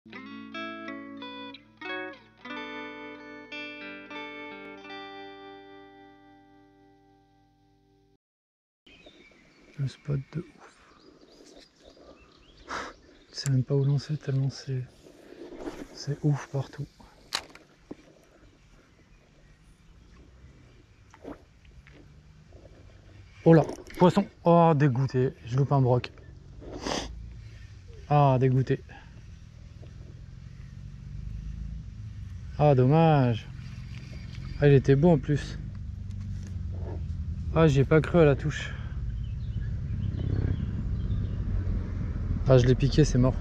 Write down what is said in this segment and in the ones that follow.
Le spot de ouf. Je sais même pas où lancer tellement c'est ouf partout. Oh là, poisson. Oh, dégoûté. Je loupe un broc. Ah, dégoûté. Ah, dommage. Ah, il était beau en plus. Ah, j'y ai pas cru à la touche. Ah, je l'ai piqué, c'est mort.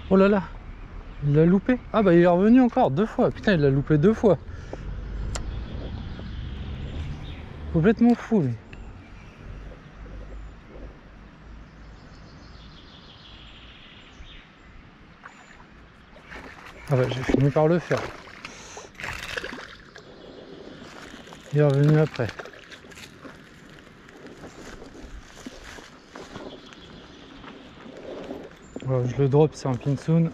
Oh là là, il l'a loupé. Ah bah il est revenu encore 2 fois. Putain, il l'a loupé 2 fois. Complètement fou lui. Ah bah j'ai fini par le faire. Il est revenu après. Voilà, je le drop, c'est un pinsoon.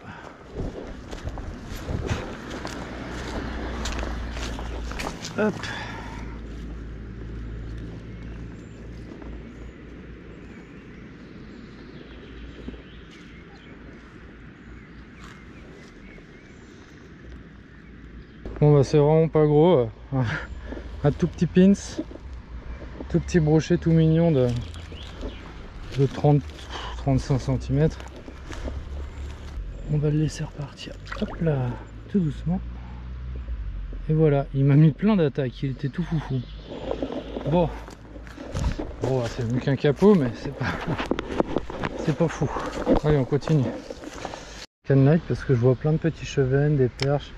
Hop. Bon bah c'est vraiment pas gros. Un tout petit pins. Tout petit brochet tout mignon de 30-35 cm. On va le laisser repartir. Hop là, tout doucement. Et voilà, il m'a mis plein d'attaques, il était tout foufou. Bon, c'est mieux qu'un capot, mais c'est pas fou. Allez, on continue. Canlight parce que je vois plein de petits chevennes, des perches,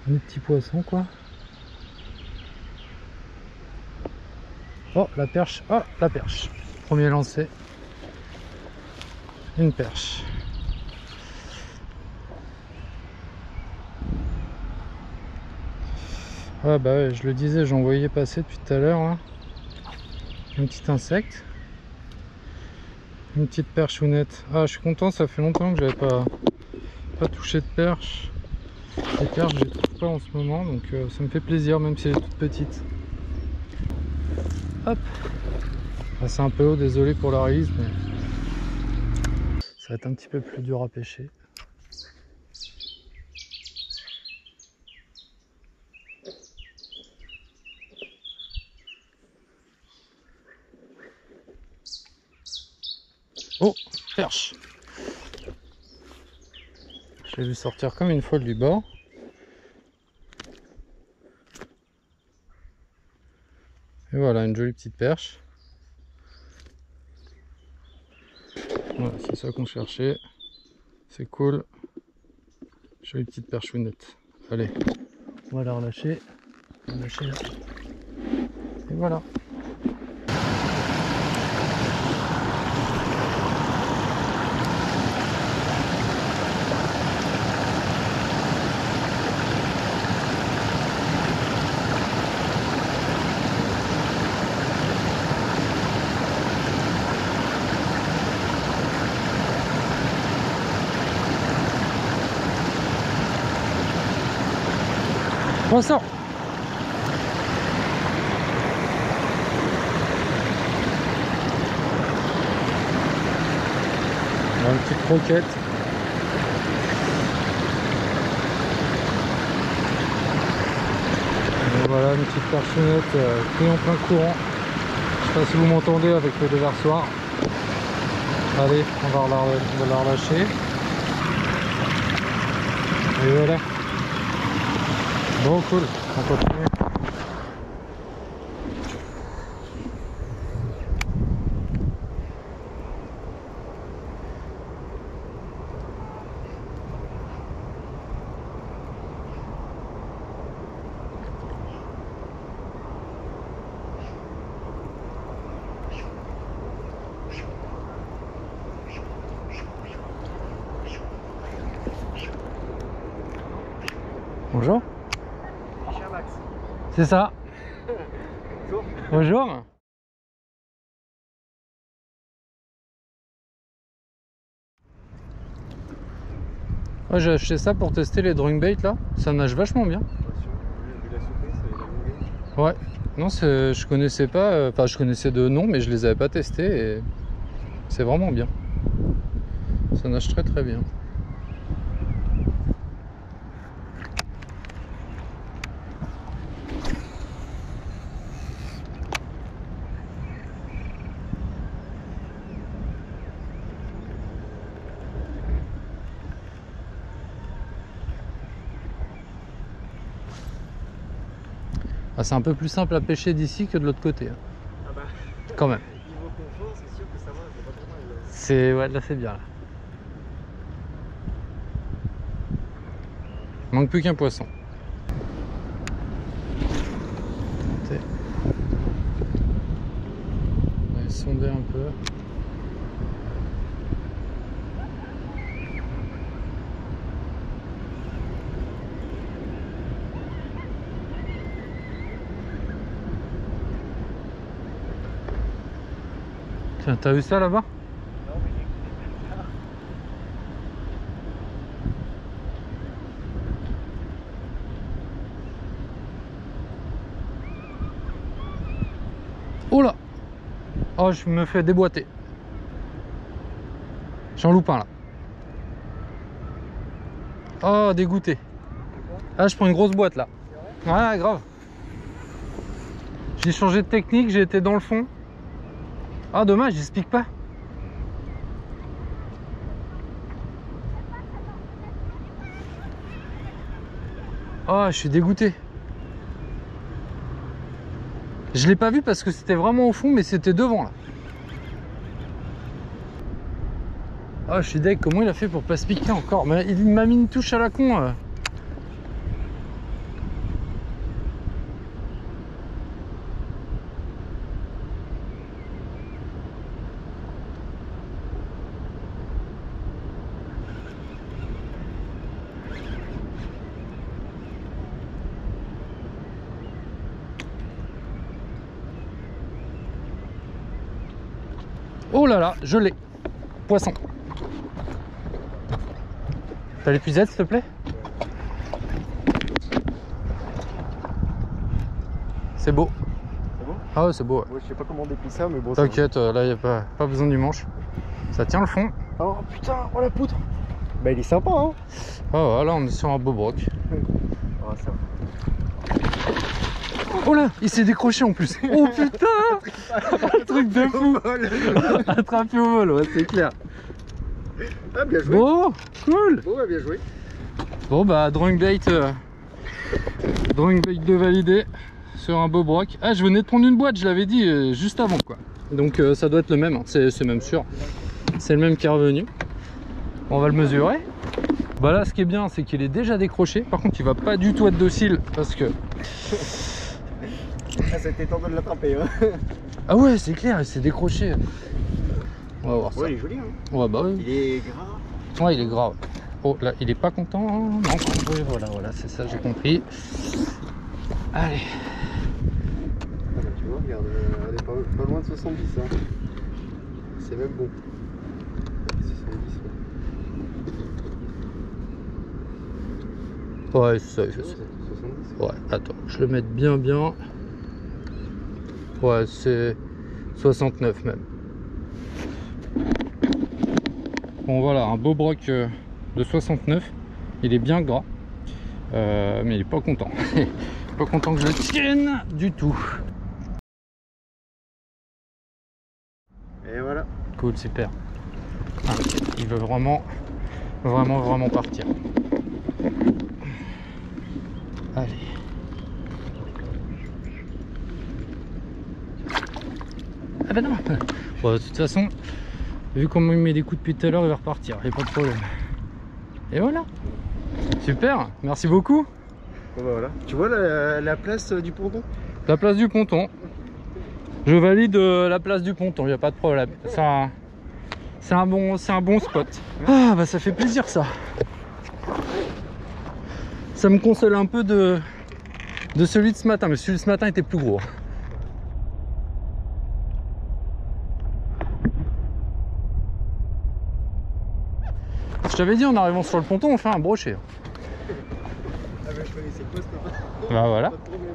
des petits poissons quoi. Oh la perche, oh la perche. Premier lancé, une perche. Ah bah ouais, je le disais, j'en voyais passer depuis tout à l'heure. Hein. Un petit insecte. Une petite perchounette. Ah, je suis content, ça fait longtemps que j'avais pas touché de perche. Les perches, je les trouve pas en ce moment, donc ça me fait plaisir, même si elle est toute petite. Hop. Ah, c'est un peu haut, désolé pour la release, mais ça va être un petit peu plus dur à pêcher. Oh, perche. Je l'ai vu sortir comme une folle du bord. Et voilà, une jolie petite perche. Voilà, c'est ça qu'on cherchait. C'est cool. Jolie petite perchounette. Allez, on va la relâcher. On va lâcher là. Et voilà. On sort. Une petite croquette. Et voilà, une petite perchounette pris en plein courant. Je sais pas si vous m'entendez avec le déversoir. Allez, on va la relâcher. Et voilà. Bon, cool, on continue. Bonjour. Cher Max. C'est ça. Bonjour. Bonjour. Ouais, j'ai acheté ça pour tester les drawing bait là. Ça nage vachement bien. Ouais. Non, je connaissais pas. Enfin, je connaissais de nom, mais je les avais pas testés et c'est vraiment bien. Ça nage très très bien. Ah, c'est un peu plus simple à pêcher d'ici que de l'autre côté. Ah bah. Quand même. Niveau confort, c'est sûr que ça va, c'est pas trop mal. C'est ouais, là c'est bien là. Manque plus qu'un poisson. Attendez. On va aller sonder un peu. Tiens, t'as vu ça là-bas? Non, mais j'ai écouté ça. Oh là! Oh, je me fais déboîter. J'en loupe un là. Oh, dégoûté. Ah, je prends une grosse boîte là. Ouais, grave. J'ai changé de technique, j'ai été dans le fond. Ah, dommage, il se pique pas. Oh, je suis dégoûté. Je l'ai pas vu parce que c'était vraiment au fond, mais c'était devant là. Ah, je suis deg, comment il a fait pour pas se piquer encore? Mais il m'a mis une touche à la con. Oh là là, je l'ai. Poisson. T'as l'épuisette, s'il te plaît? C'est beau. C'est bon? Ah ouais, c'est beau. Ouais. Moi, je sais pas comment déplier ça, mais bon. T'inquiète, là, il n'y a pas besoin du manche. Ça tient le fond. Oh putain, oh la poutre. Bah, il est sympa, hein. Oh, voilà, on est sur un beau broc. Oh, ça va. Oh là, il s'est décroché en plus. Oh putain, un truc de fou. Attrapé au vol, ouais, c'est clair. Ah, bien joué. Bon, cool. Bon, bah, bien joué. Bon bah, drawing bait de validé sur un beau broc. Ah, je venais de prendre une boîte, je l'avais dit juste avant quoi. Donc ça doit être le même, hein. C'est même sûr. C'est le même qui est revenu. On va le mesurer. Bah là, ce qui est bien, c'est qu'il est déjà décroché. Par contre, il va pas du tout être docile parce que... Ah, c'était tentant de l'attraper, hein. Ah ouais, c'est clair, il s'est décroché. On va voir ça. Ouais, il est joli, hein. Ouais, bah oui. Il est gras. Ouais, il est gras. Ouais. Oh là, il est pas content. Non, oui, voilà, c'est ça, j'ai compris. Allez. Ah, bah, tu vois, regarde, elle est pas loin de 70, hein. C'est même bon. 70, ouais. Ouais, c'est ça, il fait ça. 70. Ouais, attends, je le mets bien. Ouais, c'est 69 même. Bon voilà, un beau broc de 69. Il est bien gras. Mais il est pas content. Pas content que je le tienne du tout. Et voilà. Cool, super. Ah, il veut vraiment partir. Allez. Ah bah non. Bon, de toute façon, vu comment il met des coups depuis tout à l'heure, il va repartir, il n'y a pas de problème. Et voilà. Super, merci beaucoup. Bon, bah, voilà. Tu vois la place du ponton? La place du ponton. Je valide la place du ponton, il n'y a pas de problème. C'est un bon spot. Ah bah ça fait plaisir ça. Ça me console un peu de celui de ce matin, mais celui de ce matin était plus gros. Je t'avais dit, en arrivant sur le ponton, on fait un brochet. Ah bah je connaissais pas ce Bah voilà. pas de problème.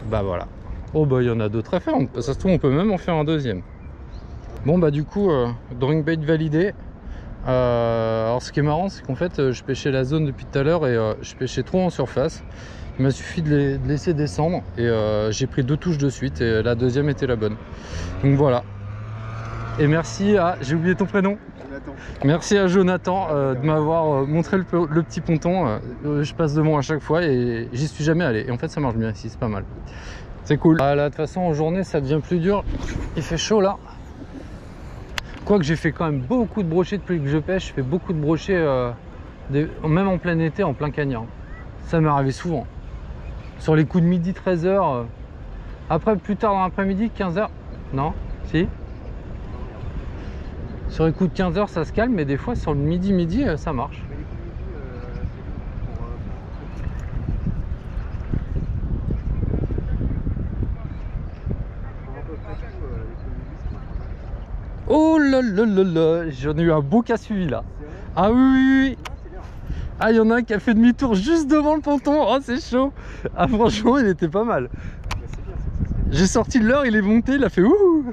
Bah voilà. Oh bah il y en a d'autres à faire, ça se trouve on peut même en faire un deuxième. Bon bah du coup, drawing bait validé. Alors ce qui est marrant c'est qu'en fait je pêchais la zone depuis tout à l'heure et je pêchais trop en surface. Il m'a suffi de les laisser descendre et j'ai pris 2 touches de suite et la deuxième était la bonne. Donc voilà. Et merci à, j'ai oublié ton prénom. Jonathan. Merci à Jonathan de m'avoir montré le petit ponton. Je passe devant à chaque fois et j'y suis jamais allé. Et en fait ça marche bien ici, c'est pas mal. C'est cool. Ah, là de toute façon en journée ça devient plus dur. Il fait chaud là. Quoique j'ai fait quand même beaucoup de brochets depuis que je pêche. Je fais beaucoup de brochets même en plein été, en plein cagnard. Ça m'est arrivé souvent. Sur les coups de midi 13h. Après plus tard dans l'après-midi 15h. Non? Si? Sur les coups de 15h ça se calme, mais des fois sur le midi ça marche. Oh là là là là, j'en ai eu un beau cas suivi là. Ah oui oui oui. Ah il y en a un qui a fait demi-tour juste devant le ponton. Oh c'est chaud. Ah franchement il était pas mal. J'ai sorti le leurre, il est monté, il a fait ouh.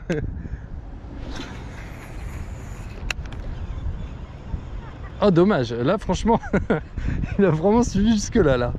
Oh dommage, là franchement il a vraiment suivi jusque là.